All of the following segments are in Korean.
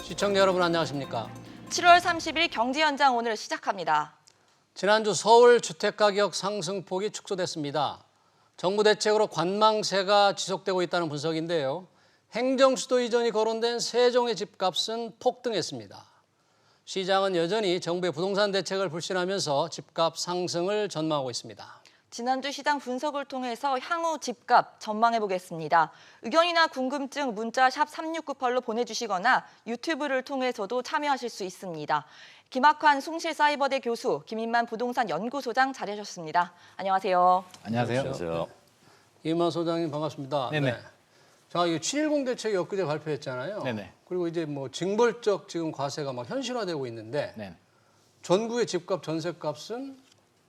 시청자 여러분 안녕하십니까? 7월 30일 경제 현장 오늘 시작합니다. 지난주 서울 주택가격 상승폭이 축소됐습니다. 정부 대책으로 관망세가 지속되고 있다는 분석인데요. 행정수도 이전이 거론된 세종의 집값은 폭등했습니다. 시장은 여전히 정부의 부동산 대책을 불신하면서 집값 상승을 전망하고 있습니다. 지난주 시장 분석을 통해서 향후 집값 전망해 보겠습니다. 의견이나 궁금증 문자 샵 3698로 보내주시거나 유튜브를 통해서도 참여하실 수 있습니다. 김학환 숭실사이버대 교수, 김인만 부동산 연구소장 자리하셨습니다. 안녕하세요. 안녕하세요. 안녕하세요. 이만 소장님 반갑습니다. 네네. 자, 이 7.10 대책이 엊그제 발표했잖아요. 네네. 그리고 이제 뭐 징벌적 지금 과세가 막 현실화되고 있는데 네. 전국의 집값, 전세값은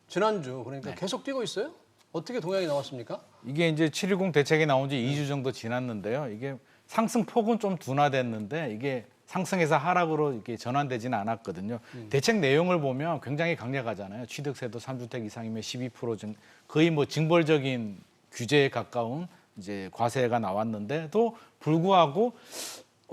지난주 그러니까 네. 계속 뛰고 있어요? 어떻게 동향이 나왔습니까? 이게 이제 7.10 대책이 나온 지 2주 정도 지났는데요. 이게 상승폭은 좀 둔화됐는데 이게 상승에서 하락으로 이렇게 전환되지는 않았거든요. 대책 내용을 보면 굉장히 강력하잖아요. 취득세도 3주택 이상이면 12% 거의 뭐 징벌적인 규제에 가까운 이제 과세가 나왔는데도 불구하고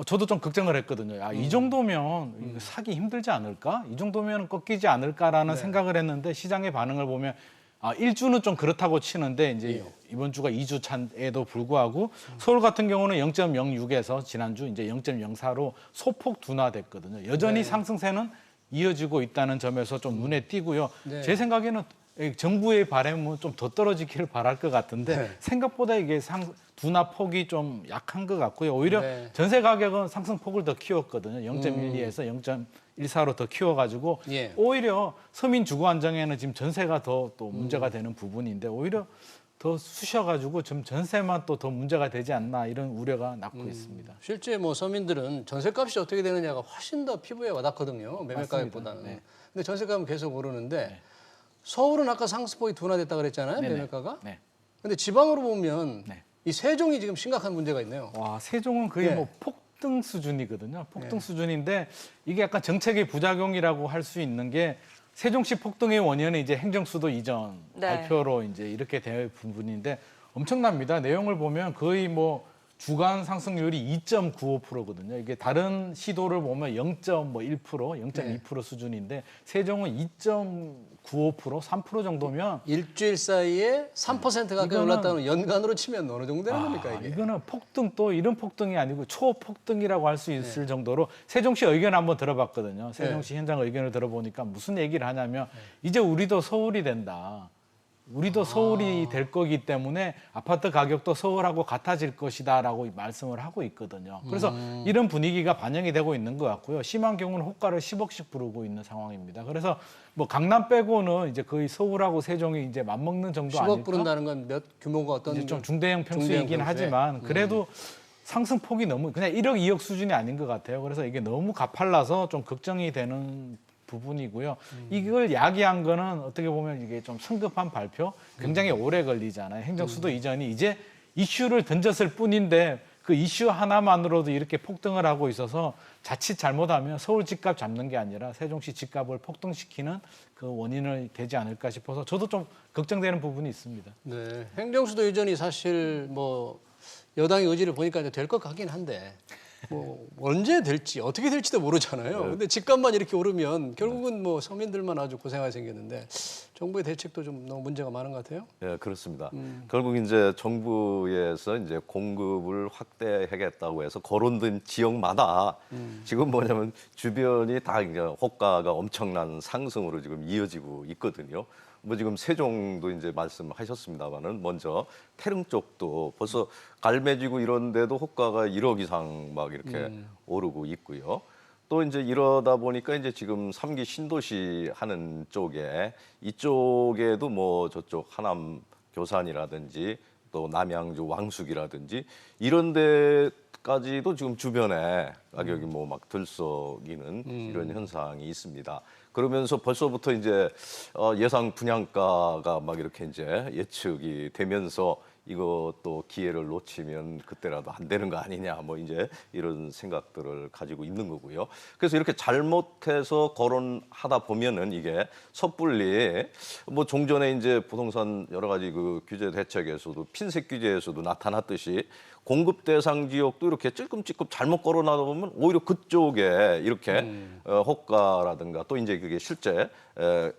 저도 좀 걱정을 했거든요. 이 정도면 이거 사기 힘들지 않을까? 이 정도면 꺾이지 않을까라는 생각을 했는데 시장의 반응을 보면 1주는 좀 그렇다고 치는데 이제 이번 주가 2주 차에도 불구하고 서울 같은 경우는 0.06에서 지난주 이제 0.04로 소폭 둔화됐거든요. 여전히 상승세는 이어지고 있다는 점에서 좀 눈에 띄고요. 네. 제 생각에는 정부의 바람은 좀 더 떨어지기를 바랄 것 같은데 네. 생각보다 이게 둔화 폭이 좀 약한 것 같고요. 오히려 네. 전세 가격은 상승폭을 더 키웠거든요. 0.12에서 0.14로 더 키워가지고 예. 오히려 서민 주거 안정에는 지금 전세가 더 또 문제가 되는 부분인데 오히려 더 쑤셔가지고 좀 전세만 또 더 문제가 되지 않나 이런 우려가 낳고 있습니다. 실제 뭐 서민들은 전세값이 어떻게 되느냐가 훨씬 더 피부에 와닿거든요. 매매가격보다는. 네. 근데 전세값은 계속 오르는데 서울은 아까 상승폭이 둔화됐다 그랬잖아요. 네네. 매매가가. 네. 근데 지방으로 보면 네. 이 세종이 지금 심각한 문제가 있네요. 와, 세종은 거의 예. 뭐 폭등 수준이거든요. 폭등 수준인데 이게 약간 정책의 부작용이라고 할 수 있는 게 세종시 폭등의 원인은 이제 행정수도 이전 네. 발표로 이제 이렇게 될 부분인데 엄청납니다. 내용을 보면 거의 뭐 주간 상승률이 2.95%거든요. 이게 다른 시도를 보면 0.1%, 0.2% 수준인데 세종은 2.95%, 3% 정도면 일주일 사이에 3% 가까이 이거는- 올랐다는 연간으로 치면 어느 정도 되는 겁니까 이게? 이거는 폭등 또 이런 폭등이 아니고 초폭등이라고 할 수 있을 정도로 세종시 의견 한번 들어봤거든요. 세종시 현장 의견을 들어보니까 무슨 얘기를 하냐면 이제 우리도 서울이 된다. 우리도 서울이 될 거기 때문에 아파트 가격도 서울하고 같아질 것이다라고 말씀을 하고 있거든요. 그래서 이런 분위기가 반영이 되고 있는 것 같고요. 심한 경우는 호가를 10억씩 부르고 있는 상황입니다. 그래서 뭐 강남 빼고는 이제 거의 서울하고 세종이 이제 맞먹는 정도 10억 아닐까? 부른다는 건 몇 규모가 어떤 이제 좀 중대형 평수이긴 중대형 평수에? 하지만 그래도 상승폭이 너무 그냥 1억, 2억 수준이 아닌 것 같아요. 그래서 이게 너무 가팔라서 좀 걱정이 되는 부분이고요. 이걸 야기한 거는 어떻게 보면 이게 좀 성급한 발표, 굉장히 오래 걸리잖아요. 행정수도 이전이 이제 이슈를 던졌을 뿐인데 그 이슈 하나만으로도 이렇게 폭등을 하고 있어서 자칫 잘못하면 서울 집값 잡는 게 아니라 세종시 집값을 폭등시키는 그 원인을 되지 않을까 싶어서 저도 좀 걱정되는 부분이 있습니다. 네, 행정수도 이전이 사실 뭐 여당의 의지를 보니까 이제 될 것 같긴 한데 뭐 언제 될지 어떻게 될지도 모르잖아요. 근데 집값만 이렇게 오르면 결국은 뭐 서민들만 아주 고생하게 생겼는데 정부의 대책도 좀 너무 문제가 많은 것 같아요. 예, 그렇습니다. 결국 이제 정부에서 이제 공급을 확대하겠다고 해서 거론된 지역마다 지금 뭐냐면 주변이 다 이제 호가가 엄청난 상승으로 지금 이어지고 있거든요. 뭐 지금 세종도 이제 말씀하셨습니다만은 먼저 태릉 쪽도 벌써 갈매지구 이런 데도 호가가 1억 이상 막 이렇게 오르고 있고요. 또 이제 이러다 보니까 이제 지금 3기 신도시 하는 쪽에 이쪽에도 뭐 저쪽 하남 교산이라든지 또 남양주 왕숙이라든지 이런 데까지도 지금 주변에 가격이 뭐 막 들썩이는 이런 현상이 있습니다. 그러면서 벌써부터 이제 예상 분양가가 막 이렇게 이제 예측이 되면서 이것도 기회를 놓치면 그때라도 안 되는 거 아니냐 뭐 이제 이런 생각들을 가지고 있는 거고요. 그래서 이렇게 잘못해서 거론하다 보면은 이게 섣불리 뭐 종전에 이제 부동산 여러 가지 그 규제 대책에서도 핀셋 규제에서도 나타났듯이 공급 대상 지역도 이렇게 찔끔찔끔 잘못 거론하다 보면 오히려 그쪽에 이렇게 호가라든가 또 이제 그게 실제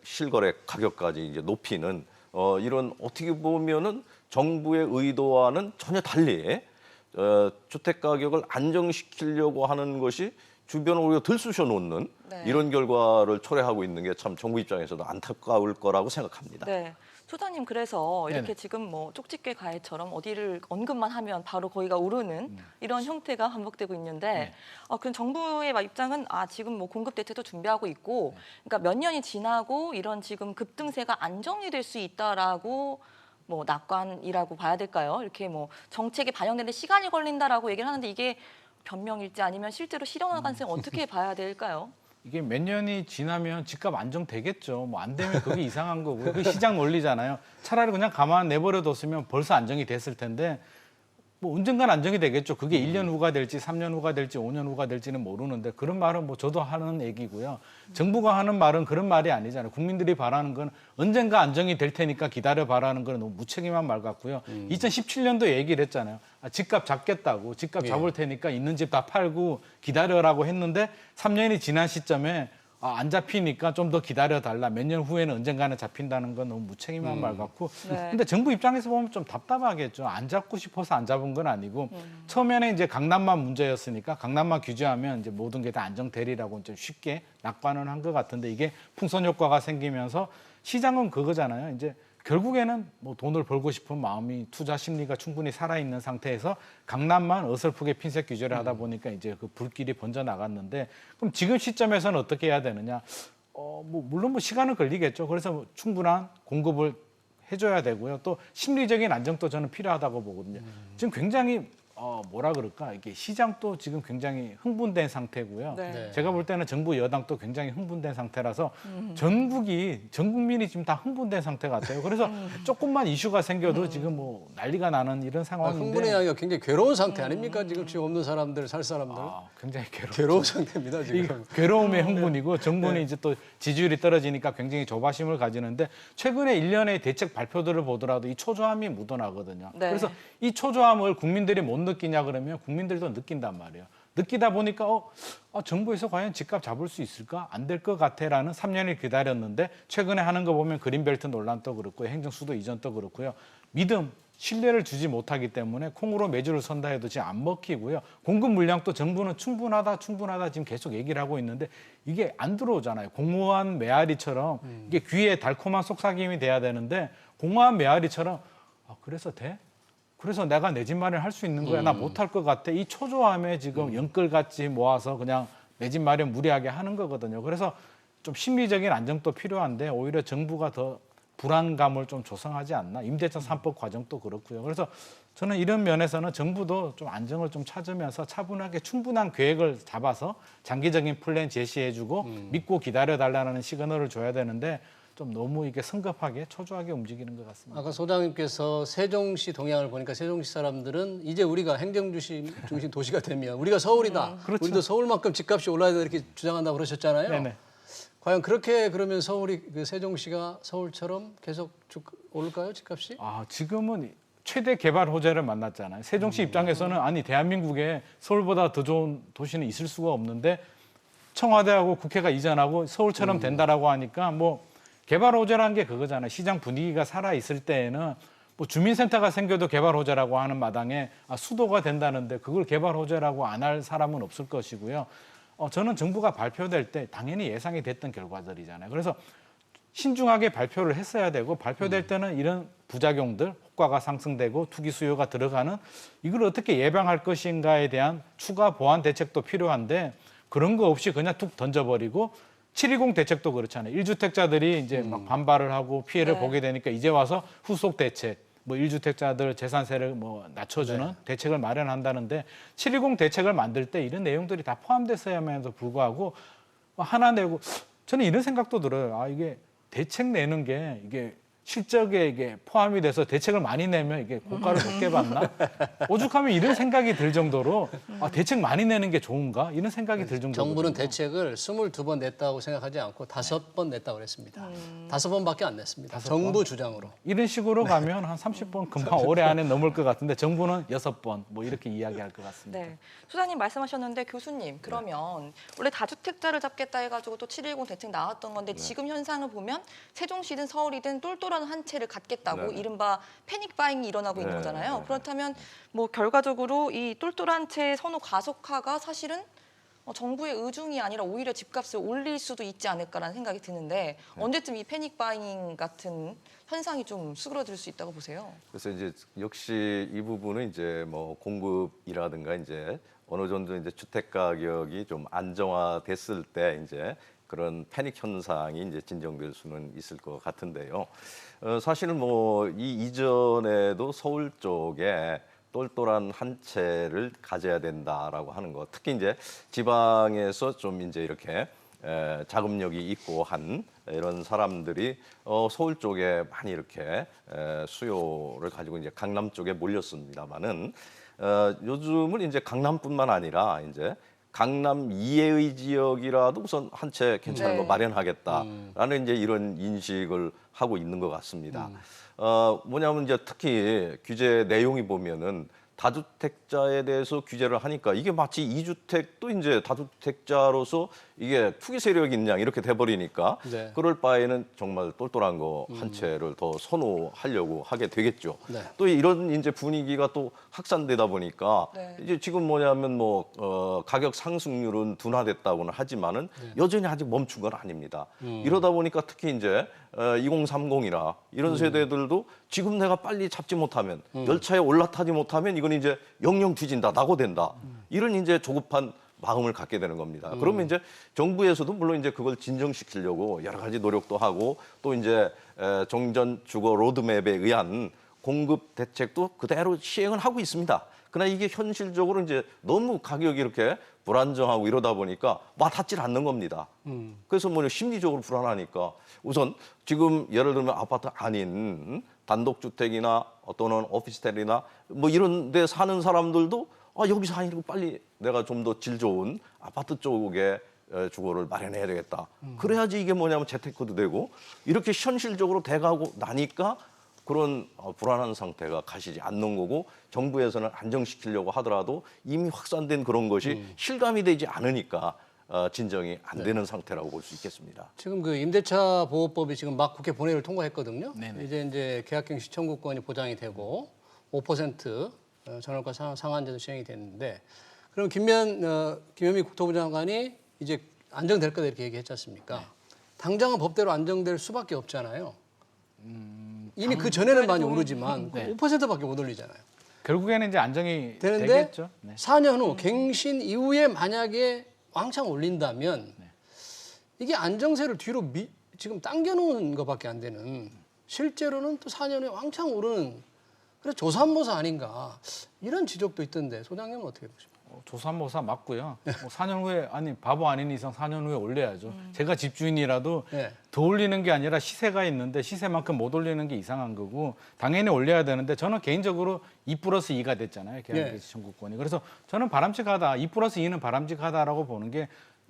실거래 가격까지 이제 높이는 이런 어떻게 보면은 정부의 의도와는 전혀 달리 주택 가격을 안정시키려고 하는 것이 주변을 오히려 들쑤셔 놓는 네. 이런 결과를 초래하고 있는 게 참 정부 입장에서도 안타까울 거라고 생각합니다. 네. 소장님 그래서 이렇게 네네. 지금 뭐 쪽집게 가해처럼 어디를 언급만 하면 바로 거기가 오르는 이런 형태가 반복되고 있는데 네. 그 정부의 입장은 지금 뭐 공급 대책도 준비하고 있고 그러니까 몇 년이 지나고 이런 지금 급등세가 안정이 될 수 있다라고 뭐 낙관이라고 봐야 될까요? 이렇게 뭐 정책이 반영되는데 시간이 걸린다라고 얘기를 하는데 이게 변명일지 아니면 실제로 실현할 가능성이 어떻게 봐야 될까요? 이게 몇 년이 지나면 집값 안정되겠죠. 뭐 안 되면 그게 이상한 거고. 그 시장 논리잖아요. 차라리 그냥 가만 내버려 뒀으면 벌써 안정이 됐을 텐데 뭐 언젠간 안정이 되겠죠. 그게 1년 후가 될지 3년 후가 될지 5년 후가 될지는 모르는데 그런 말은 뭐 저도 하는 얘기고요. 정부가 하는 말은 그런 말이 아니잖아요. 국민들이 바라는 건 언젠가 안정이 될 테니까 기다려 봐라는 건 너무 무책임한 말 같고요. 2017년도 얘기를 했잖아요. 집값 잡겠다고. 집값 잡을 테니까 있는 집 다 팔고 기다려라고 했는데 3년이 지난 시점에 안 잡히니까 좀 더 기다려달라. 몇 년 후에는 언젠가는 잡힌다는 건 너무 무책임한 말 같고. 네. 근데 정부 입장에서 보면 좀 답답하겠죠. 안 잡고 싶어서 안 잡은 건 아니고 처음에는 이제 강남만 문제였으니까 강남만 규제하면 이제 모든 게 다 안정되리라고 좀 쉽게 낙관을 한 것 같은데 이게 풍선 효과가 생기면서 시장은 그거잖아요. 이제 결국에는 뭐 돈을 벌고 싶은 마음이 투자 심리가 충분히 살아있는 상태에서 강남만 어설프게 핀셋 규제를 하다 보니까 이제 그 불길이 번져 나갔는데 그럼 지금 시점에서는 어떻게 해야 되느냐? 뭐 물론 뭐 시간은 걸리겠죠. 그래서 뭐 충분한 공급을 해줘야 되고요. 또 심리적인 안정도 저는 필요하다고 보거든요. 지금 굉장히 뭐라 그럴까 이게 시장도 지금 굉장히 흥분된 상태고요. 네. 네. 제가 볼 때는 정부 여당도 굉장히 흥분된 상태라서 전 국민이 지금 다 흥분된 상태 같아요. 그래서 조금만 이슈가 생겨도 지금 뭐 난리가 나는 이런 상황인데 흥분의 아니가 굉장히 괴로운 상태 아닙니까? 지금 없는 사람들, 살 사람들. 굉장히 괴로운 상태입니다, 이 지금. 괴로움의 흥분이고 정부는 네. 이제 또 지지율이 떨어지니까 굉장히 조바심을 가지는데 최근에 일련의 대책 발표들을 보더라도 이 초조함이 묻어나거든요. 네. 그래서 이 초조함을 국민들이 못 느끼냐 그러면 국민들도 느낀단 말이에요. 느끼다 보니까 정부에서 과연 집값 잡을 수 있을까? 안 될 것 같아라는 3년을 기다렸는데 최근에 하는 거 보면 그린벨트 논란도 그렇고 행정수도 이전도 그렇고요. 믿음, 신뢰를 주지 못하기 때문에 콩으로 매주를 선다 해도 지금 안 먹히고요. 공급 물량도 정부는 충분하다 지금 계속 얘기를 하고 있는데 이게 안 들어오잖아요. 공무원 메아리처럼 이게 귀에 달콤한 속삭임이 돼야 되는데 공무원 메아리처럼 그래서 돼? 그래서 내가 내 집 마련 할 수 있는 거야. 나 못 할 것 같아. 이 초조함에 지금 연끌같이 모아서 그냥 내 집 마련 무리하게 하는 거거든요. 그래서 좀 심리적인 안정도 필요한데 오히려 정부가 더 불안감을 좀 조성하지 않나. 임대차 3법 과정도 그렇고요. 그래서 저는 이런 면에서는 정부도 좀 안정을 좀 찾으면서 차분하게 충분한 계획을 잡아서 장기적인 플랜 제시해주고 믿고 기다려달라는 시그널을 줘야 되는데 좀 너무 이게 성급하게 초조하게 움직이는 것 같습니다. 아까 소장님께서 세종시 동향을 보니까 세종시 사람들은 이제 우리가 행정중심 도시가 되면 우리가 서울이다. 그렇죠. 우리도 서울만큼 집값이 올라야 돼 이렇게 주장한다고 그러셨잖아요. 네네. 과연 그렇게 그러면 서울이 세종시가 서울처럼 계속 쭉 오를까요, 집값이? 지금은 최대 개발 호재를 만났잖아요. 세종시 입장에서는 아니 대한민국에 서울보다 더 좋은 도시는 있을 수가 없는데 청와대하고 국회가 이전하고 서울처럼 된다라고 하니까 뭐 개발 호재라는 게 그거잖아요. 시장 분위기가 살아 있을 때에는 뭐 주민센터가 생겨도 개발 호재라고 하는 마당에 수도가 된다는데 그걸 개발 호재라고 안 할 사람은 없을 것이고요. 저는 정부가 발표될 때 당연히 예상이 됐던 결과들이잖아요. 그래서 신중하게 발표를 했어야 되고 발표될 때는 이런 부작용들, 호가가 상승되고 투기 수요가 들어가는 이걸 어떻게 예방할 것인가에 대한 추가 보완 대책도 필요한데 그런 거 없이 그냥 툭 던져버리고 720 대책도 그렇잖아요. 1주택자들이 이제 막 반발을 하고 피해를 네. 보게 되니까 이제 와서 후속 대책, 뭐 1주택자들 재산세를 뭐 낮춰주는 대책을 마련한다는데 720 대책을 만들 때 이런 내용들이 다 포함됐어야만에도 불구하고 하나 내고 저는 이런 생각도 들어요. 이게 대책 내는 게 이게 실적에 이게 포함이 돼서 대책을 많이 내면 이게 고가를 높게 받나? 오죽하면 이런 생각이 들 정도로 대책 많이 내는 게 좋은가? 이런 생각이 들 정도로. 정부는 대책을 22번 냈다고 생각하지 않고 5번 냈다고 그랬습니다. 5번밖에 안 냈습니다. 정부 주장으로. 이런 식으로 가면 한 30번 금방 올해 안에 넘을 것 같은데 정부는 6번 뭐 이렇게 이야기할 것 같습니다. 네. 소장님 말씀하셨는데 교수님 그러면 원래 다주택자를 잡겠다 해가지고 또 7.10 대책 나왔던 건데 지금 현상을 보면 세종시든 서울이든 똘똘한 한 채를 갖겠다고 네. 이른바 패닉 바잉이 일어나고 있는 네, 거잖아요. 네. 그렇다면 뭐 결과적으로 이 똘똘한 채 선호 가속화가 사실은 정부의 의중이 아니라 오히려 집값을 올릴 수도 있지 않을까라는 생각이 드는데 언제쯤 이 패닉 바잉 같은 현상이 좀 수그러들 수 있다고 보세요? 그래서 이제 역시 이 부분은 이제 뭐 공급이라든가 이제 어느 정도 이제 주택 가격이 좀 안정화됐을 때 이제 그런 패닉 현상이 이제 진정될 수는 있을 것 같은데요. 사실은 뭐 이 이전에도 서울 쪽에 똘똘한 한 채를 가져야 된다라고 하는 거, 특히 이제 지방에서 좀 이제 이렇게 자금력이 있고 한 이런 사람들이 서울 쪽에 많이 이렇게 수요를 가지고 이제 강남 쪽에 몰렸습니다만은 요즘은 이제 강남뿐만 아니라 이제 강남 이외의 지역이라도 우선 한 채 괜찮은 거 네. 마련하겠다라는 이제 이런 인식을 하고 있는 것 같습니다. 뭐냐면 이제 특히 규제 내용이 보면은 다주택자에 대해서 규제를 하니까 이게 마치 이주택도 이제 다주택자로서 이게 투기 세력이 있냐 이렇게 돼버리니까 네. 그럴 바에는 정말 똘똘한 거 한 채를 더 선호하려고 하게 되겠죠. 네. 또 이런 이제 분위기가 또 확산되다 보니까 네. 이제 지금 뭐냐면 뭐 가격 상승률은 둔화됐다고는 하지만은 여전히 아직 멈춘 건 아닙니다. 이러다 보니까 특히 이제 2030이나 이런 세대들도 지금 내가 빨리 잡지 못하면 열차에 올라타지 못하면 이건 이제 영영 뒤진다, 낙오된다. 이런 이제 조급한 마음을 갖게 되는 겁니다. 그러면 이제 정부에서도 물론 이제 그걸 진정시키려고 여러 가지 노력도 하고 또 이제 정전 주거 로드맵에 의한 공급 대책도 그대로 시행을 하고 있습니다. 그러나 이게 현실적으로 이제 너무 가격이 이렇게 불안정하고 이러다 보니까 와닿질 않는 겁니다. 그래서 뭐 심리적으로 불안하니까 우선 지금 예를 들면 아파트 아닌 단독주택이나 또는 오피스텔이나 뭐 이런 데 사는 사람들도 여기서 아니고 빨리 내가 좀 더 질 좋은 아파트 쪽에 주거를 마련해야 되겠다. 그래야지 이게 뭐냐면 재테크도 되고 이렇게 현실적으로 돼가고 나니까 그런 불안한 상태가 가시지 않는 거고 정부에서는 안정시키려고 하더라도 이미 확산된 그런 것이 실감이 되지 않으니까 진정이 안 되는 상태라고 볼 수 있겠습니다. 지금 그 임대차 보호법이 지금 막 국회 본회의를 통과했거든요. 네네. 이제 계약갱신 청구권이 보장이 되고 5% 전월가 상한제도 시행이 됐는데 그럼 김현미 국토부 장관이 이제 안정될 거다 이렇게 얘기했지 않습니까? 당장은 법대로 안정될 수밖에 없잖아요. 이미 그 전에는 많이 오르지만 네. 5%밖에 못 올리잖아요. 결국에는 이제 안정이 되는데 되겠죠. 네. 4년 후 갱신 이후에 만약에 왕창 올린다면 이게 안정세를 뒤로 지금 당겨놓은 것밖에 안 되는 실제로는 또 4년 후에 왕창 오르는 그래서 조삼모사 아닌가 이런 지적도 있던데 소장님은 어떻게 보십니까? 조삼모사 맞고요. 뭐 4년 후에 아니 바보 아닌 이상 4년 후에 올려야죠. 제가 집주인이라도 네. 더 올리는 게 아니라 시세가 있는데 시세만큼 못 올리는 게 이상한 거고 당연히 올려야 되는데 저는 개인적으로 2+2가 됐잖아요. 계약갱신 청구권이. 그래서 저는 바람직하다. 2+2는 바람직하다라고 보는 게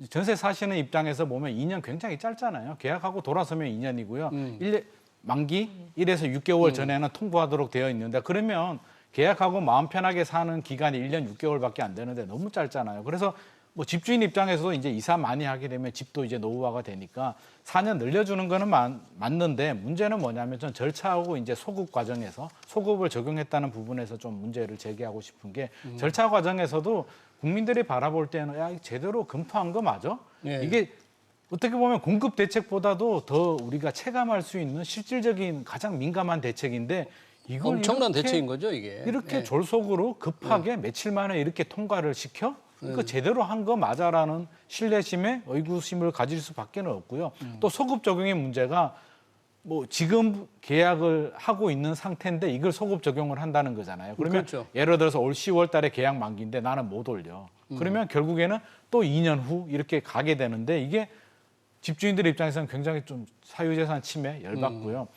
전세 사시는 입장에서 보면 2년 굉장히 짧잖아요. 계약하고 돌아서면 2년이고요. 만기 1에서 6개월 전에는 통보하도록 되어 있는데 그러면 계약하고 마음 편하게 사는 기간이 1년 6개월밖에 안 되는데 너무 짧잖아요. 그래서 뭐 집주인 입장에서도 이제 이사 많이 하게 되면 집도 이제 노후화가 되니까 4년 늘려주는 거는 맞는데 문제는 뭐냐면 전 절차하고 이제 소급 과정에서 소급을 적용했다는 부분에서 좀 문제를 제기하고 싶은 게 절차 과정에서도 국민들이 바라볼 때는 야, 이거 제대로 검토한 거 맞아? 예. 이게 어떻게 보면 공급 대책보다도 더 우리가 체감할 수 있는 실질적인 가장 민감한 대책인데 이걸 엄청난 이렇게 대책인 거죠 이게. 이렇게 예. 졸속으로 급하게 며칠 만에 이렇게 통과를 시켜? 이거 제대로 한 거 맞아라는 신뢰심에 의구심을 가질 수밖에 없고요. 또 소급 적용의 문제가 뭐 지금 계약을 하고 있는 상태인데 이걸 소급 적용을 한다는 거잖아요. 그러면 그렇죠. 예를 들어서 올 10월 달에 계약 만기인데 나는 못 올려. 그러면 결국에는 또 2년 후 이렇게 가게 되는데 이게 집주인들 입장에서는 굉장히 좀 사유재산 침해 열받고요.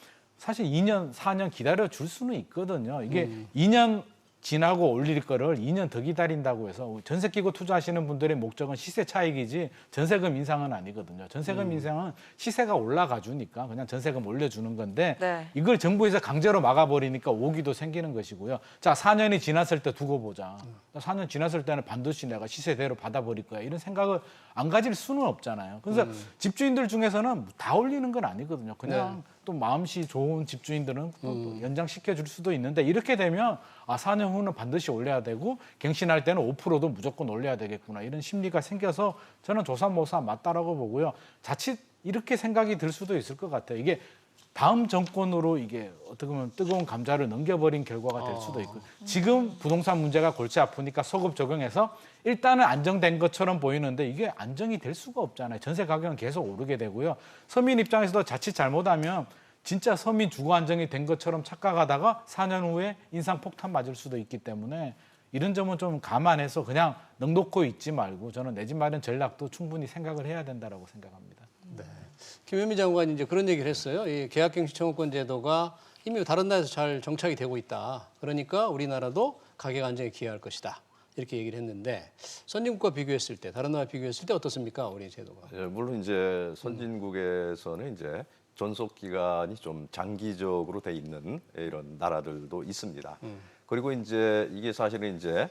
사실 2년, 4년 기다려 줄 수는 있거든요. 이게 2년 지나고 올릴 거를 2년 더 기다린다고 해서 전세 끼고 투자하시는 분들의 목적은 시세 차익이지 전세금 인상은 아니거든요. 전세금 인상은 시세가 올라가 주니까 그냥 전세금 올려주는 건데 네. 이걸 정부에서 강제로 막아버리니까 오기도 생기는 것이고요. 자, 4년이 지났을 때 두고 보자. 4년 지났을 때는 반드시 내가 시세대로 받아버릴 거야. 이런 생각을 안 가질 수는 없잖아요. 그래서 집주인들 중에서는 다 올리는 건 아니거든요. 그냥 또 마음씨 좋은 집주인들은 또 연장시켜 줄 수도 있는데 이렇게 되면 4년 후는 반드시 올려야 되고 갱신할 때는 5%도 무조건 올려야 되겠구나 이런 심리가 생겨서 저는 조삼모사 맞다라고 보고요. 자칫 이렇게 생각이 들 수도 있을 것 같아요. 이게 다음 정권으로 이게 어떻게 보면 뜨거운 감자를 넘겨버린 결과가 될 수도 있고 지금 부동산 문제가 골치 아프니까 소급 적용해서 일단은 안정된 것처럼 보이는데 이게 안정이 될 수가 없잖아요. 전세 가격은 계속 오르게 되고요. 서민 입장에서도 자칫 잘못하면 진짜 서민 주거 안정이 된 것처럼 착각하다가 4년 후에 인상 폭탄 맞을 수도 있기 때문에 이런 점은 좀 감안해서 그냥 넉놓고 있지 말고 저는 내 집 마련 전략도 충분히 생각을 해야 된다고 생각합니다. 김현미 장관이 이제 그런 얘기를 했어요. 이 계약갱신 청구권 제도가 이미 다른 나라에서 잘 정착이 되고 있다. 그러니까 우리나라도 가격 안정에 기여할 것이다. 이렇게 얘기를 했는데 선진국과 비교했을 때, 다른 나라 비교했을 때 어떻습니까? 우리 제도가. 예, 물론 이제 선진국에서는 이제 존속 기간이 좀 장기적으로 돼 있는 이런 나라들도 있습니다. 그리고 이제 이게 사실은 이제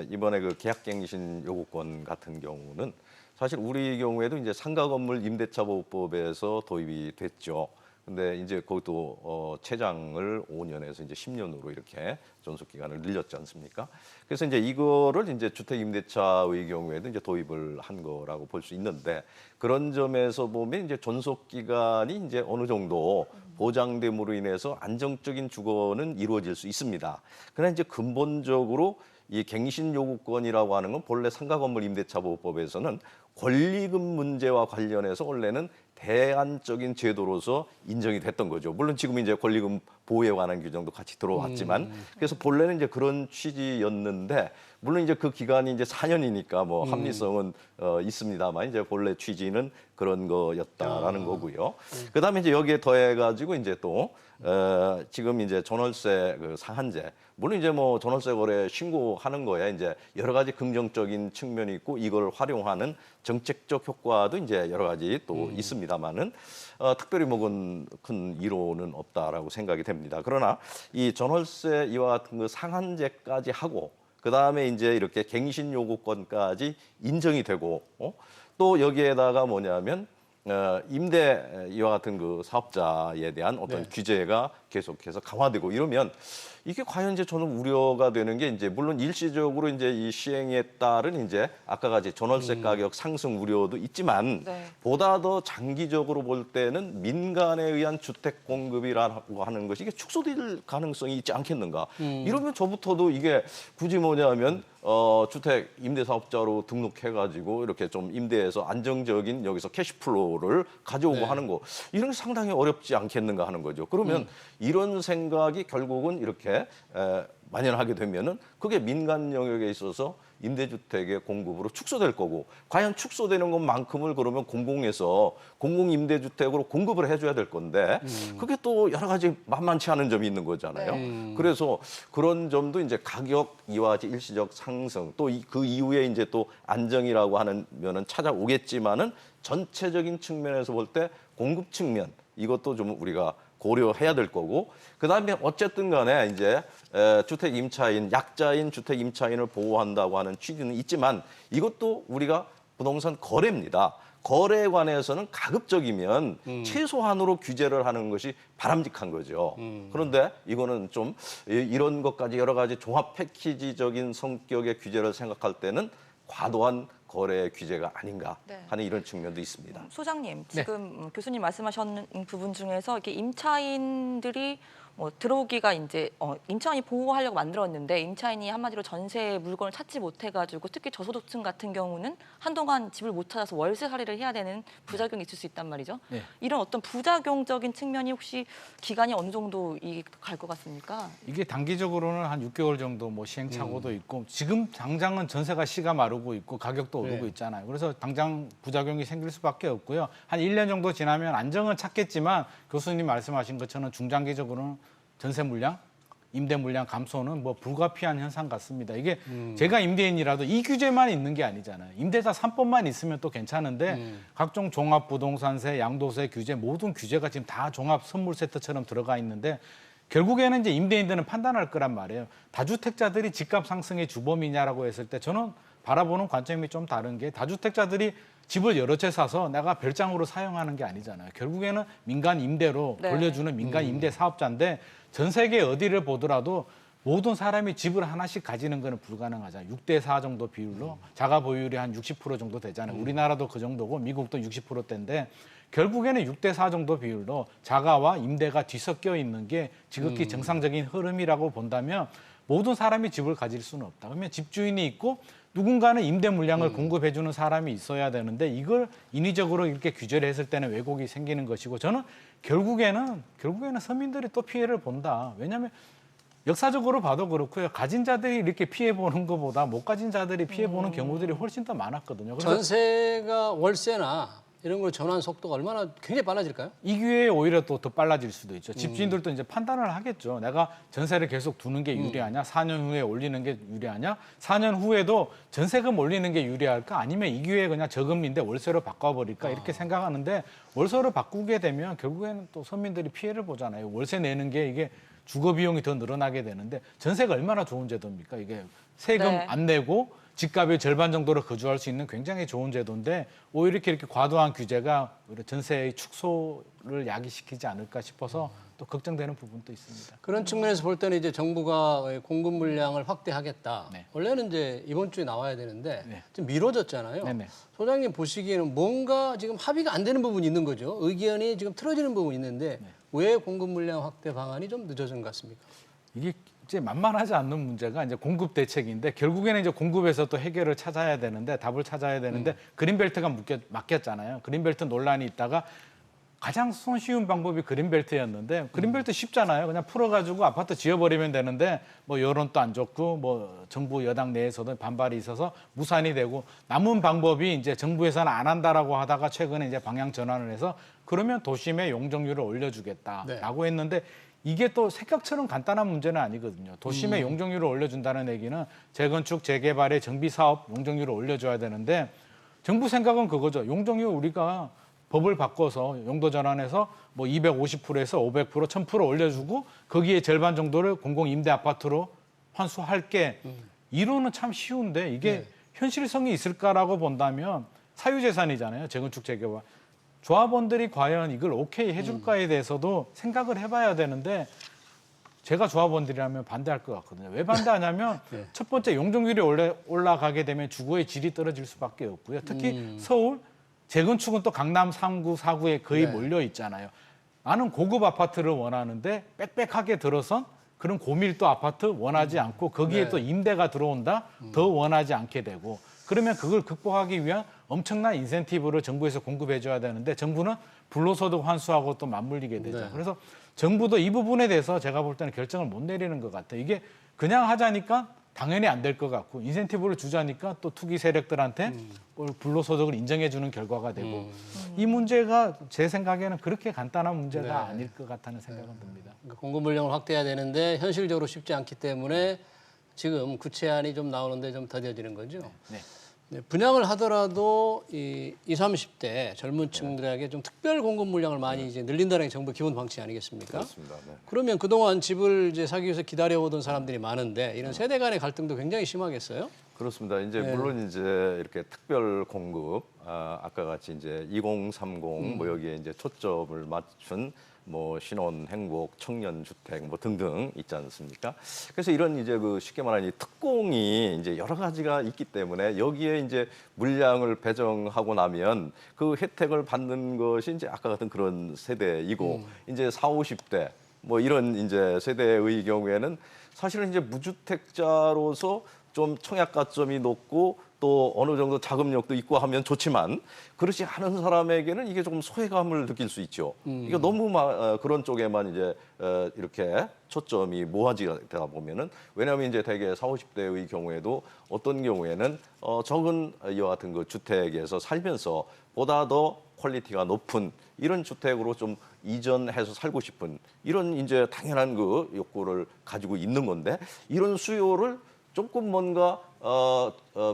이번에 그 계약갱신 요구권 같은 경우는 사실 우리 경우에도 이제 상가 건물 임대차 보호법에서 도입이 됐죠. 근데 이제 그것도 최장을 5년에서 이제 10년으로 이렇게 존속 기간을 늘렸지 않습니까? 그래서 이제 이거를 이제 주택 임대차의 경우에도 이제 도입을 한 거라고 볼 수 있는데 그런 점에서 보면 이제 존속 기간이 이제 어느 정도 보장됨으로 인해서 안정적인 주거는 이루어질 수 있습니다. 그러나 이제 근본적으로 이 갱신 요구권이라고 하는 건 본래 상가 건물 임대차 보호법에서는 권리금 문제와 관련해서 원래는 대안적인 제도로서 인정이 됐던 거죠. 물론 지금 이제 권리금 보호에 관한 규정도 같이 들어왔지만 그래서 본래는 이제 그런 취지였는데 물론 이제 그 기간이 이제 4년이니까 뭐 합리성은 있습니다만 이제 본래 취지는 그런 거였다라는 거고요. 그다음에 이제 여기에 더해가지고 이제 또 지금 이제 전월세 그 상한제 물론 이제 뭐 전월세 거래 신고하는 거에 이제 여러 가지 긍정적인 측면이 있고 이걸 활용하는 정책적 효과도 이제 여러 가지 또 있습니다만은 특별히 뭐 큰 이론은 없다라고 생각이 됩니다. 그러나 이 전월세 이와 같은 그 상한제까지 하고 그 다음에 이제 이렇게 갱신 요구권까지 인정이 되고 또 여기에다가 뭐냐면 임대 이와 같은 그 사업자에 대한 어떤 규제가 계속해서 강화되고 이러면 이게 과연 이제 저는 우려가 되는 게 이제 물론 일시적으로 이제 이 시행에 따른 이제 아까 같이 전월세 가격 상승 우려도 있지만 보다 더 장기적으로 볼 때는 민간에 의한 주택 공급이라고 하는 것이 이게 축소될 가능성이 있지 않겠는가? 이러면 저부터도 이게 굳이 뭐냐면 주택 임대 사업자로 등록해가지고 이렇게 좀 임대해서 안정적인 여기서 캐시플로우를 가져오고 하는 거 이런 게 상당히 어렵지 않겠는가 하는 거죠. 그러면 이런 생각이 결국은 이렇게 만연하게 되면은 그게 민간 영역에 있어서 임대주택의 공급으로 축소될 거고 과연 축소되는 것만큼을 그러면 공공에서 공공임대주택으로 공급을 해줘야 될 건데 그게 또 여러 가지 만만치 않은 점이 있는 거잖아요. 그래서 그런 점도 이제 가격 이와 같이 일시적 상승 또 그 이후에 이제 또 안정이라고 하는 면은 찾아오겠지만은 전체적인 측면에서 볼 때 공급 측면 이것도 좀 우리가 고려해야 될 거고 그다음에 어쨌든 간에 이제 주택 임차인 약자인 주택 임차인을 보호한다고 하는 취지는 있지만 이것도 우리가 부동산 거래입니다. 거래에 관해서는 가급적이면 최소한으로 규제를 하는 것이 바람직한 거죠. 그런데 이거는 좀 이런 것까지 여러 가지 종합 패키지적인 성격의 규제를 생각할 때는 과도한 거래 규제가 아닌가 하는 이런 측면도 있습니다. 소장님, 지금 교수님 말씀하셨는 부분 중에서 이렇게 임차인들이 뭐 들어오기가 이제 임차인이 보호하려고 만들었는데 임차인이 한마디로 전세 물건을 찾지 못해가지고 특히 저소득층 같은 경우는 한동안 집을 못 찾아서 월세 살이를 해야 되는 부작용이 있을 수 있단 말이죠. 네. 이런 어떤 부작용적인 측면이 혹시 기간이 어느 정도 갈 것 같습니까? 이게 단기적으로는 한 6개월 정도 뭐 시행착오도 있고 지금 당장은 전세가 씨가 마르고 있고 가격도 오르고 네. 있잖아요. 그래서 당장 부작용이 생길 수밖에 없고요. 한 1년 정도 지나면 안정은 찾겠지만 교수님 말씀하신 것처럼 중장기적으로는 전세 물량, 임대 물량 감소는 뭐 불가피한 현상 같습니다. 이게 제가 임대인이라도 이 규제만 있는 게 아니잖아요. 임대차 3법만 있으면 또 괜찮은데 각종 종합부동산세, 양도세 규제 모든 규제가 지금 다 종합 선물 세트처럼 들어가 있는데 결국에는 이제 임대인들은 판단할 거란 말이에요. 다주택자들이 집값 상승의 주범이냐라고 했을 때 저는 바라보는 관점이 좀 다른 게 다주택자들이 집을 여러 채 사서 내가 별장으로 사용하는 게 아니잖아요. 결국에는 민간 임대로 네. 돌려주는 민간 임대 사업자인데 전 세계 어디를 보더라도 모든 사람이 집을 하나씩 가지는 거는 불가능하잖아요. 6대4 정도 비율로 자가 보유율이 한 60% 정도 되잖아요. 우리나라도 그 정도고 미국도 60%대인데 결국에는 6대4 정도 비율로 자가와 임대가 뒤섞여 있는 게 지극히 정상적인 흐름이라고 본다면 모든 사람이 집을 가질 수는 없다. 그러면 집주인이 있고 누군가는 임대 물량을 공급해주는 사람이 있어야 되는데 이걸 인위적으로 이렇게 규제를 했을 때는 왜곡이 생기는 것이고 저는 결국에는 서민들이 또 피해를 본다. 왜냐하면 역사적으로 봐도 그렇고요. 가진 자들이 이렇게 피해 보는 것보다 못 가진 자들이 피해 보는 경우들이 훨씬 더 많았거든요. 그래서 전세가 월세나 이런 걸 전환 속도가 얼마나 굉장히 빨라질까요? 이 기회에 오히려 또 더 빨라질 수도 있죠. 집주인들도 이제 판단을 하겠죠. 내가 전세를 계속 두는 게 유리하냐, 4년 후에 올리는 게 유리하냐, 4년 후에도 전세금 올리는 게 유리할까, 아니면 이 기회에 그냥 저금리인데 월세로 바꿔버릴까 이렇게 생각하는데 월세로 바꾸게 되면 결국에는 또 서민들이 피해를 보잖아요. 월세 내는 게 이게 주거 비용이 더 늘어나게 되는데 전세가 얼마나 좋은 제도입니까? 이게 세금 네. 안 내고 집값의 절반 정도로 거주할 수 있는 굉장히 좋은 제도인데 오히려 이렇게 과도한 규제가 오히려 전세의 축소를 야기시키지 않을까 싶어서 또 걱정되는 부분도 있습니다. 그런 측면에서 볼 때는 이제 정부가 공급 물량을 확대하겠다. 네. 원래는 이제 이번 주에 나와야 되는데 네. 좀 미뤄졌잖아요. 네네. 소장님 보시기에는 뭔가 지금 합의가 안 되는 부분이 있는 거죠. 의견이 지금 틀어지는 부분이 있는데 왜 공급 물량 확대 방안이 좀 늦어진 것 같습니까? 이게 이제 만만하지 않는 문제가 이제 공급 대책인데 결국에는 이제 공급에서 또 해결을 찾아야 되는데 답을 찾아야 되는데 그린벨트가 맡겼잖아요. 그린벨트 논란이 있다가 가장 손쉬운 방법이 그린벨트였는데 그린벨트 쉽잖아요. 그냥 풀어가지고 아파트 지어버리면 되는데 뭐 여론도 안 좋고 뭐 정부 여당 내에서도 반발이 있어서 무산이 되고 남은 방법이 이제 정부에서는 안 한다라고 하다가 최근에 이제 방향 전환을 해서 그러면 도심의 용적률을 올려주겠다라고 했는데 이게 또 생각처럼 간단한 문제는 아니거든요. 도심의 용적률을 올려준다는 얘기는 재건축, 재개발의 정비 사업 용적률을 올려줘야 되는데 정부 생각은 그거죠. 용적률 우리가 법을 바꿔서 용도 전환해서 뭐 250%에서 500%, 1000% 올려주고 거기에 절반 정도를 공공 임대 아파트로 환수할게. 이론은 참 쉬운데 이게 현실성이 있을까라고 본다면 사유재산이잖아요. 재건축, 재개발. 조합원들이 과연 이걸 오케이 해줄까에 대해서도 생각을 해봐야 되는데 제가 조합원들이라면 반대할 것 같거든요. 왜 반대하냐면 첫 번째 용적률이 올라가게 되면 주거의 질이 떨어질 수밖에 없고요. 특히 서울 재건축은 또 강남 3구, 4구에 거의 몰려 있잖아요. 나는 고급 아파트를 원하는데 빽빽하게 들어선 그런 고밀도 아파트 원하지 않고 거기에 또 임대가 들어온다? 더 원하지 않게 되고 그러면 그걸 극복하기 위한 엄청난 인센티브를 정부에서 공급해 줘야 되는데 정부는 불로소득 환수하고 또 맞물리게 되죠. 네. 그래서 정부도 이 부분에 대해서 제가 볼 때는 결정을 못 내리는 것 같아요. 이게 그냥 하자니까 당연히 안 될 것 같고 인센티브를 주자니까 또 투기 세력들한테 불로소득을 인정해 주는 결과가 되고 이 문제가 제 생각에는 그렇게 간단한 문제가 아닐 것 같다는 생각은 듭니다. 그러니까 공급 물량을 확대해야 되는데 현실적으로 쉽지 않기 때문에 지금 구체안이 좀 나오는데 좀 더뎌지는 거죠. 네. 네, 분양을 하더라도 이 20, 30대 젊은 층들에게 좀 특별 공급 물량을 많이 이제 늘린다는 게 정부 기본 방침 아니겠습니까? 그렇습니다. 네. 그러면 그동안 집을 이제 사기 위해서 기다려오던 사람들이 많은데 이런 세대 간의 갈등도 굉장히 심하겠어요? 그렇습니다. 이제 물론 이제 이렇게 특별 공급, 아까 같이 이제 2030 뭐 여기에 이제 초점을 맞춘 뭐 신혼 행복 청년 주택 뭐 등등 있지 않습니까? 그래서 이런 이제 그 쉽게 말하는 이 특공이 이제 여러 가지가 있기 때문에 여기에 이제 물량을 배정하고 나면 그 혜택을 받는 것이 이제 아까 같은 그런 세대이고 이제 40, 50대 뭐 이런 이제 세대의 경우에는 사실은 이제 무주택자로서 좀 청약가점이 높고 또 어느 정도 자금력도 있고 하면 좋지만 그렇지 않은 사람에게는 이게 조금 소외감을 느낄 수 있죠. 이게 너무 그런 쪽에만 이제 이렇게 초점이 모아지다 보면은 왜냐하면 이제 대개 40, 50대의 경우에도 어떤 경우에는 적은 이와 같은 그 주택에서 살면서 보다 더 퀄리티가 높은 이런 주택으로 좀 이전해서 살고 싶은 이런 이제 당연한 그 욕구를 가지고 있는 건데 이런 수요를 조금 뭔가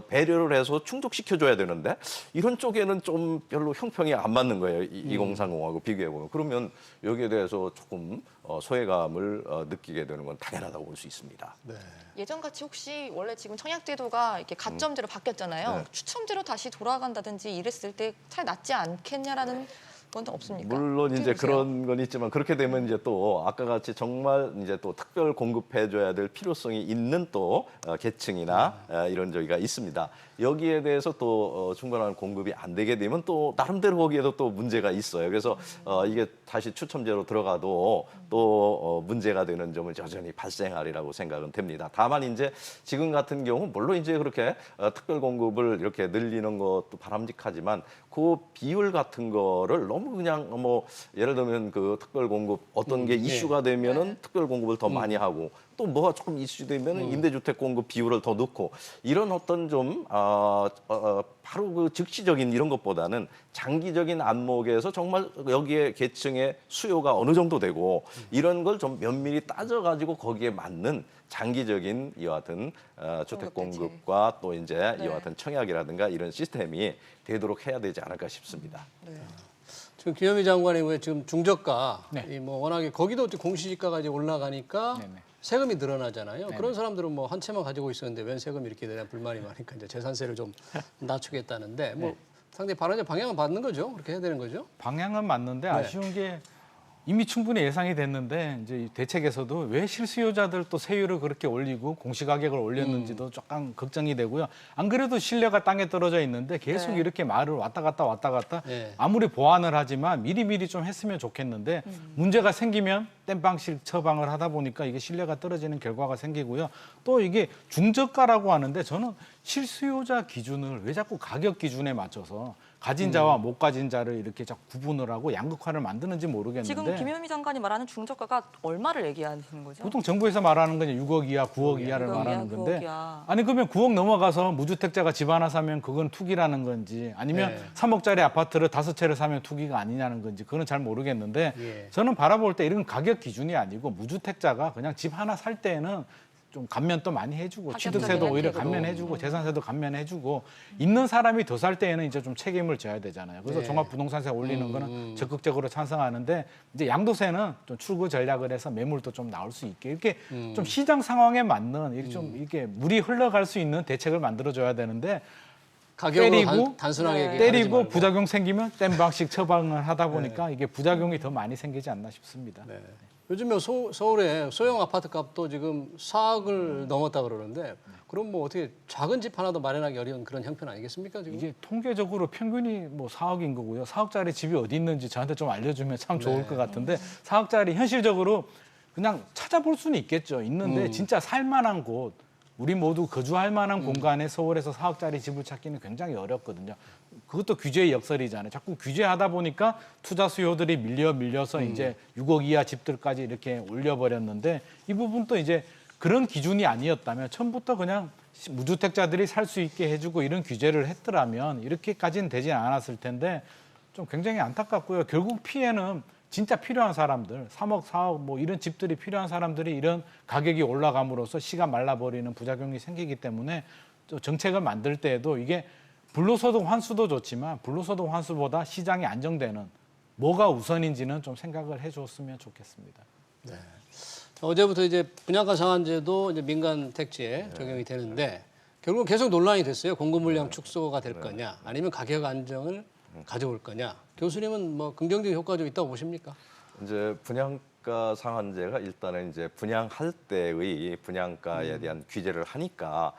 배려를 해서 충족시켜줘야 되는데 이런 쪽에는 좀 별로 형평이 안 맞는 거예요. 2030하고 비교해 보면 그러면 여기에 대해서 조금 소외감을 느끼게 되는 건 당연하다고 볼 수 있습니다. 네. 예전같이 혹시 원래 지금 청약제도가 이렇게 가점제로 바뀌었잖아요. 네. 추첨제로 다시 돌아간다든지 이랬을 때 차이 낫지 않겠냐라는 건 없습니까? 물론 어떻게 이제 보세요? 그런 건 있지만 그렇게 되면 이제 또 아까 같이 정말 이제 또 특별 공급해줘야 될 필요성이 있는 또 계층이나 이런 저기가 있습니다. 여기에 대해서 또 충분한 공급이 안 되게 되면 또 나름대로 거기에도 또 문제가 있어요. 그래서 이게 다시 추첨제로 들어가도 또 문제가 되는 점은 여전히 발생하리라고 생각은 됩니다. 다만 이제 지금 같은 경우 물론 이제 그렇게 특별 공급을 이렇게 늘리는 것도 바람직하지만 그 비율 같은 거를 너무 그냥 뭐 예를 들면 그 특별 공급 어떤 게 이슈가 되면은 특별 공급을 더 많이 하고 또 뭐가 조금 이슈되면은 임대주택 공급 비율을 더 넣고 이런 어떤 좀 바로 그 즉시적인 이런 것보다는 장기적인 안목에서 정말 여기에 계층의 수요가 어느 정도 되고 이런 걸 좀 면밀히 따져가지고 거기에 맞는 장기적인 이와 같은 주택 공급과 또 이제 이와 같은 청약이라든가 이런 시스템이 되도록 해야 되지 않을까 싶습니다. 지금 김현미 장관이 왜 지금 중저가, 네. 이 뭐 워낙에 거기도 공시지가가 이제 올라가니까 네네. 세금이 늘어나잖아요. 그런 사람들은 뭐 한 채만 가지고 있었는데 웬 세금이 이렇게 되냐 불만이 많으니까 이제 재산세를 좀 낮추겠다는데 뭐 상당히 바람의 방향은 맞는 거죠. 그렇게 해야 되는 거죠. 방향은 맞는데 아쉬운 게 이미 충분히 예상이 됐는데 이제 이 대책에서도 왜 실수요자들 또 세율을 그렇게 올리고 공시가격을 올렸는지도 조금 걱정이 되고요. 안 그래도 신뢰가 땅에 떨어져 있는데 계속 이렇게 말을 왔다 갔다 네. 아무리 보완을 하지만 미리미리 좀 했으면 좋겠는데 문제가 생기면 땜빵식 처방을 하다 보니까 이게 신뢰가 떨어지는 결과가 생기고요. 또 이게 중저가라고 하는데 저는 실수요자 기준을 왜 자꾸 가격 기준에 맞춰서 가진 자와 못 가진 자를 이렇게 자꾸 구분을 하고 양극화를 만드는지 모르겠는데 지금 김현미 장관이 말하는 중저가가 얼마를 얘기하시는 거죠? 보통 정부에서 말하는 건 6억 이하, 9억 이하를 6억 말하는 이하, 건데 9억 이하. 아니 그러면 9억 넘어가서 무주택자가 집 하나 사면 그건 투기라는 건지 아니면 네. 3억짜리 아파트를 5채를 사면 투기가 아니냐는 건지 그건 잘 모르겠는데 예. 저는 바라볼 때 이런 가격 기준이 아니고 무주택자가 그냥 집 하나 살 때는 좀 감면도 많이 해주고 취득세도 오히려 혜택으로. 감면해주고 재산세도 감면해주고 있는 사람이 더 살 때에는 이제 좀 책임을 져야 되잖아요. 그래서 네. 종합부동산세 올리는 거는 적극적으로 찬성하는데 이제 양도세는 좀 출구 전략을 해서 매물도 좀 나올 수 있게 이렇게 좀 시장 상황에 맞는 이렇게 좀 이렇게 물이 흘러갈 수 있는 대책을 만들어줘야 되는데 가격으로 때리고, 단순하게 얘기하지 때리고 말고. 부작용 생기면 땜방식 처방을 하다 보니까 이게 부작용이 더 많이 생기지 않나 싶습니다. 네. 요즘에 서울에 소형 아파트 값도 지금 4억을 넘었다 그러는데 그럼 뭐 어떻게 작은 집 하나도 마련하기 어려운 그런 형편 아니겠습니까 지금? 이게 통계적으로 평균이 뭐 4억인 거고요. 4억짜리 집이 어디 있는지 저한테 좀 알려주면 참 좋을 것 같은데 4억짜리 현실적으로 그냥 찾아볼 수는 있겠죠. 있는데 진짜 살만한 곳, 우리 모두 거주할 만한 공간에 서울에서 4억짜리 집을 찾기는 굉장히 어렵거든요. 그것도 규제의 역설이잖아요. 자꾸 규제하다 보니까 투자 수요들이 밀려서 이제 6억 이하 집들까지 이렇게 올려버렸는데 이 부분도 이제 그런 기준이 아니었다면 처음부터 그냥 무주택자들이 살 수 있게 해주고 이런 규제를 했더라면 이렇게까지는 되지 않았을 텐데 좀 굉장히 안타깝고요. 결국 피해는 진짜 필요한 사람들, 3억, 4억 뭐 이런 집들이 필요한 사람들이 이런 가격이 올라감으로써 시가 말라버리는 부작용이 생기기 때문에 또 정책을 만들 때에도 이게 불로소득 환수도 좋지만 불로소득 환수보다 시장이 안정되는 뭐가 우선인지는 좀 생각을 해줬으면 좋겠습니다. 네. 어제부터 이제 분양가 상한제도 이제 민간 택지에 적용이 되는데 결국 계속 논란이 됐어요. 공급 물량 축소가 될 거냐, 아니면 가격 안정을 가져올 거냐. 교수님은 뭐 긍정적 효과가 좀 있다고 보십니까? 이제 분양가 상한제가 일단은 이제 분양할 때의 분양가에 대한 규제를 하니까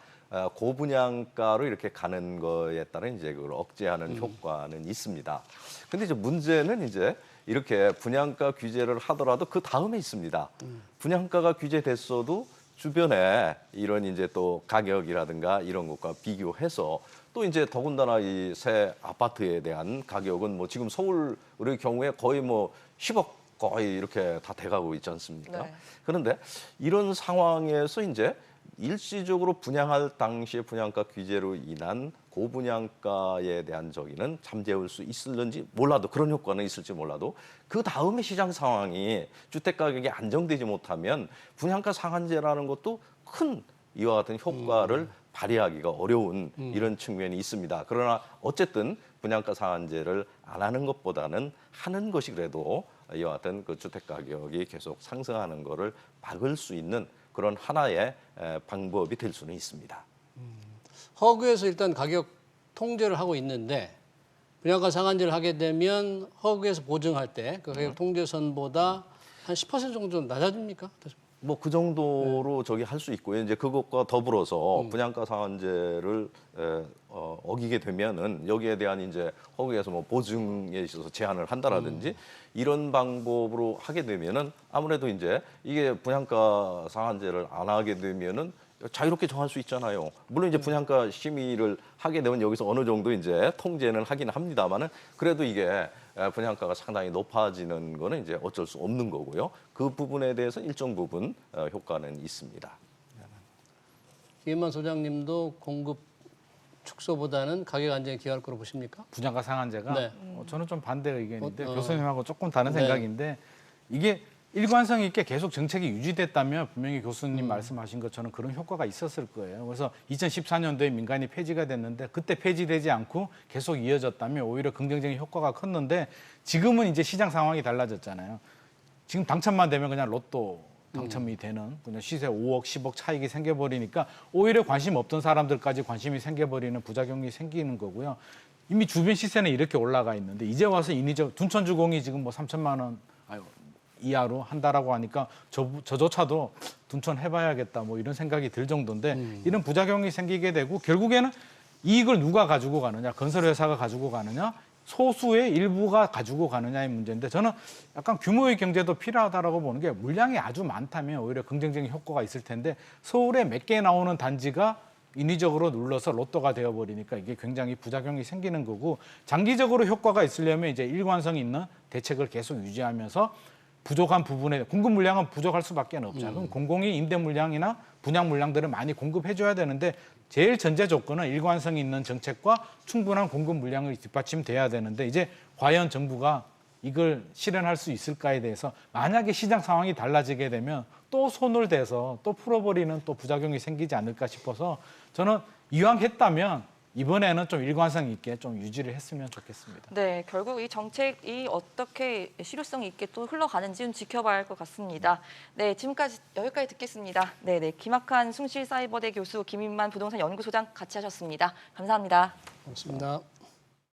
고분양가로 이렇게 가는 거에 따른 이제 그걸 억제하는 효과는 있습니다. 근데 이제 문제는 이제 이렇게 분양가 규제를 하더라도 그 다음에 있습니다. 분양가가 규제됐어도 주변에 이런 이제 또 가격이라든가 이런 것과 비교해서 또 이제 더군다나 이 새 아파트에 대한 가격은 뭐 지금 서울의 경우에 거의 뭐 10억 거의 이렇게 다 돼가고 있지 않습니까? 네. 그런데 이런 상황에서 이제 일시적으로 분양할 당시에 분양가 규제로 인한 고분양가에 대한 저기는 잠재울 수 있을는지 몰라도 그런 효과는 있을지 몰라도 그 다음에 시장 상황이 주택 가격이 안정되지 못하면 분양가 상한제라는 것도 큰 이와 같은 효과를 발휘하기가 어려운 이런 측면이 있습니다. 그러나 어쨌든 분양가 상한제를 안 하는 것보다는 하는 것이 그래도 이와 같은 그 주택 가격이 계속 상승하는 것을 막을 수 있는 그런 하나의 방법이 될 수는 있습니다. 허그에서 일단 가격 통제를 하고 있는데 분양가 상한제를 하게 되면 허그에서 보증할 때 그 가격 통제선보다 한 10% 정도 낮아집니까? 뭐 그 정도로 저기 할 수 있고요. 이제 그것과 더불어서 분양가 상한제를 어기게 되면은 여기에 대한 이제 허그에서 뭐 보증에 있어서 제한을 한다라든지 이런 방법으로 하게 되면은 아무래도 이제 이게 분양가 상한제를 안 하게 되면은 자유롭게 정할 수 있잖아요. 물론 이제 분양가 심의를 하게 되면 여기서 어느 정도 이제 통제는 하긴 합니다만은 그래도 이게 분양가가 상당히 높아지는 거는 이제 어쩔 수 없는 거고요. 그 부분에 대해서 일정 부분 효과는 있습니다. 김인만 소장님도 공급 축소보다는 가격 안정에 기여할 거로 보십니까? 분양가 상한제가 네. 저는 좀 반대 의견인데 어. 교수님하고 조금 다른 네. 생각인데 이게 일관성 있게 계속 정책이 유지됐다면 분명히 교수님 말씀하신 것처럼 그런 효과가 있었을 거예요. 그래서 2014년도에 민간이 폐지가 됐는데 그때 폐지되지 않고 계속 이어졌다면 오히려 긍정적인 효과가 컸는데 지금은 이제 시장 상황이 달라졌잖아요. 지금 당첨만 되면 그냥 로또 당첨이 되는 그냥 시세 5억, 10억 차익이 생겨버리니까 오히려 관심 없던 사람들까지 관심이 생겨버리는 부작용이 생기는 거고요. 이미 주변 시세는 이렇게 올라가 있는데 이제 와서 인위적 둔촌주공이 지금 뭐 3천만 원 이하로 한다라고 하니까 저조차도 둔촌 해봐야겠다 뭐 이런 생각이 들 정도인데 이런 부작용이 생기게 되고 결국에는 이익을 누가 가지고 가느냐, 건설회사가 가지고 가느냐, 소수의 일부가 가지고 가느냐의 문제인데 저는 약간 규모의 경제도 필요하다라고 보는 게 물량이 아주 많다면 오히려 긍정적인 효과가 있을 텐데 서울에 몇 개 나오는 단지가 인위적으로 눌러서 로또가 되어버리니까 이게 굉장히 부작용이 생기는 거고 장기적으로 효과가 있으려면 이제 일관성 있는 대책을 계속 유지하면서 부족한 부분에 공급 물량은 부족할 수밖에 없죠. 그럼 공공이 임대 물량이나 분양 물량들을 많이 공급해줘야 되는데 제일 전제 조건은 일관성 있는 정책과 충분한 공급 물량을 뒷받침돼야 되는데 이제 과연 정부가 이걸 실현할 수 있을까에 대해서 만약에 시장 상황이 달라지게 되면 또 손을 대서 또 풀어버리는 또 부작용이 생기지 않을까 싶어서 저는 이왕 했다면 이번에는 좀 일관성 있게 좀 유지를 했으면 좋겠습니다. 네, 결국 이 정책이 어떻게 실효성 있게 또 흘러가는지는 지켜봐야 할 것 같습니다. 네, 지금까지 여기까지 듣겠습니다. 네, 김학한 숭실사이버대 교수, 김인만 부동산 연구소장 같이 하셨습니다. 감사합니다. 고맙습니다.